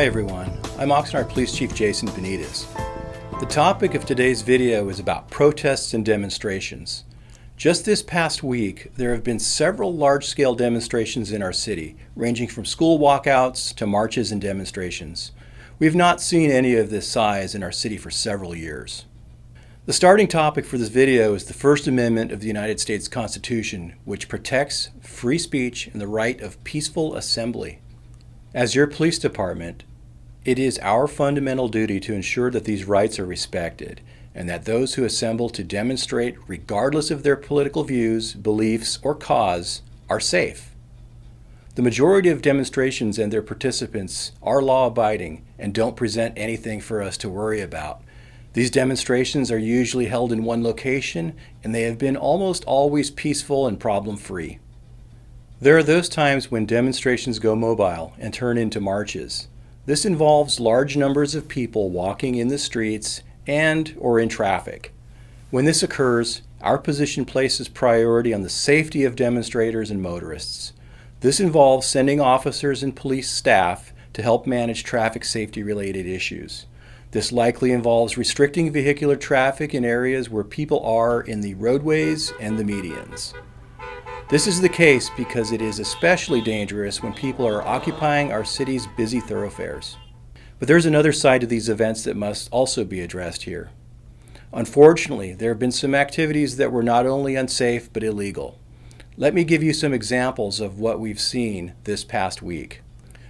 Hi everyone, I'm Oxnard Police Chief Jason Benites. The topic of today's video is about protests and demonstrations. Just this past week, there have been several large-scale demonstrations in our city, ranging from school walkouts to marches and demonstrations. We've not seen any of this size in our city for several years. The starting topic for this video is the First Amendment of the United States Constitution, which protects free speech and the right of peaceful assembly. As your police department, it is our fundamental duty to ensure that these rights are respected and that those who assemble to demonstrate, regardless of their political views, beliefs, or cause, are safe. The majority of demonstrations and their participants are law-abiding and don't present anything for us to worry about. These demonstrations are usually held in one location, and they have been almost always peaceful and problem-free. There are those times when demonstrations go mobile and turn into marches. This involves large numbers of people walking in the streets or in traffic. When this occurs, our position places priority on the safety of demonstrators and motorists. This involves sending officers and police staff to help manage traffic safety-related issues. This likely involves restricting vehicular traffic in areas where people are in the roadways and the medians. This is the case because it is especially dangerous when people are occupying our city's busy thoroughfares. But there's another side to these events that must also be addressed here. Unfortunately, there have been some activities that were not only unsafe but illegal. Let me give you some examples of what we've seen this past week.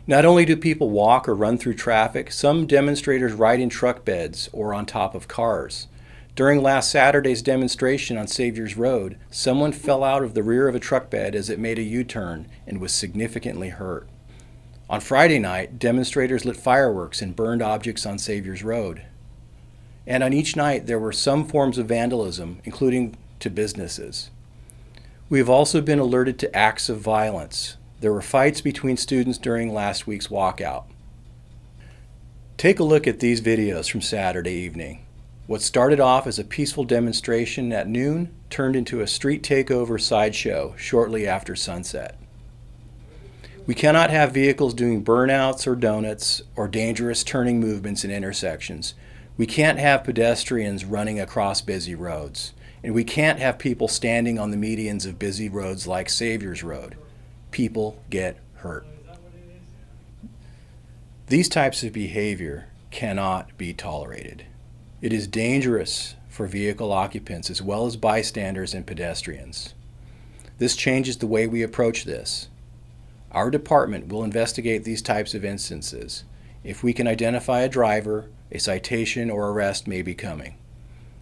Not only do people walk or run through traffic, some demonstrators ride in truck beds or on top of cars. During last Saturday's demonstration on Saviors Road, someone fell out of the rear of a truck bed as it made a U-turn and was significantly hurt. On Friday night, demonstrators lit fireworks and burned objects on Saviors Road. And on each night, there were some forms of vandalism, including to businesses. We have also been alerted to acts of violence. There were fights between students during last week's walkout. Take a look at these videos from Saturday evening. What started off as a peaceful demonstration at noon turned into a street takeover sideshow shortly after sunset. We cannot have vehicles doing burnouts or donuts or dangerous turning movements in intersections. We can't have pedestrians running across busy roads. And we can't have people standing on the medians of busy roads like Saviors Road. People get hurt. These types of behavior cannot be tolerated. It is dangerous for vehicle occupants as well as bystanders and pedestrians. This changes the way we approach this. Our department will investigate these types of instances. If we can identify a driver, a citation or arrest may be coming.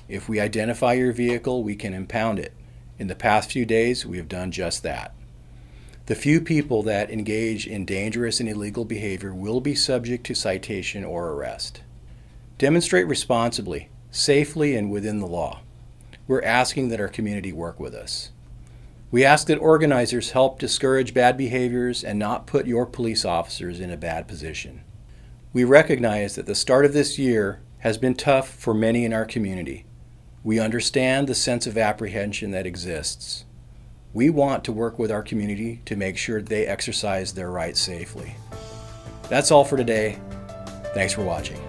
If we identify your vehicle, we can impound it. In the past few days, we have done just that. The few people that engage in dangerous and illegal behavior will be subject to citation or arrest. Demonstrate responsibly, safely, and within the law. We're asking that our community work with us. We ask that organizers help discourage bad behaviors and not put your police officers in a bad position. We recognize that the start of this year has been tough for many in our community. We understand the sense of apprehension that exists. We want to work with our community to make sure they exercise their rights safely. That's all for today. Thanks for watching.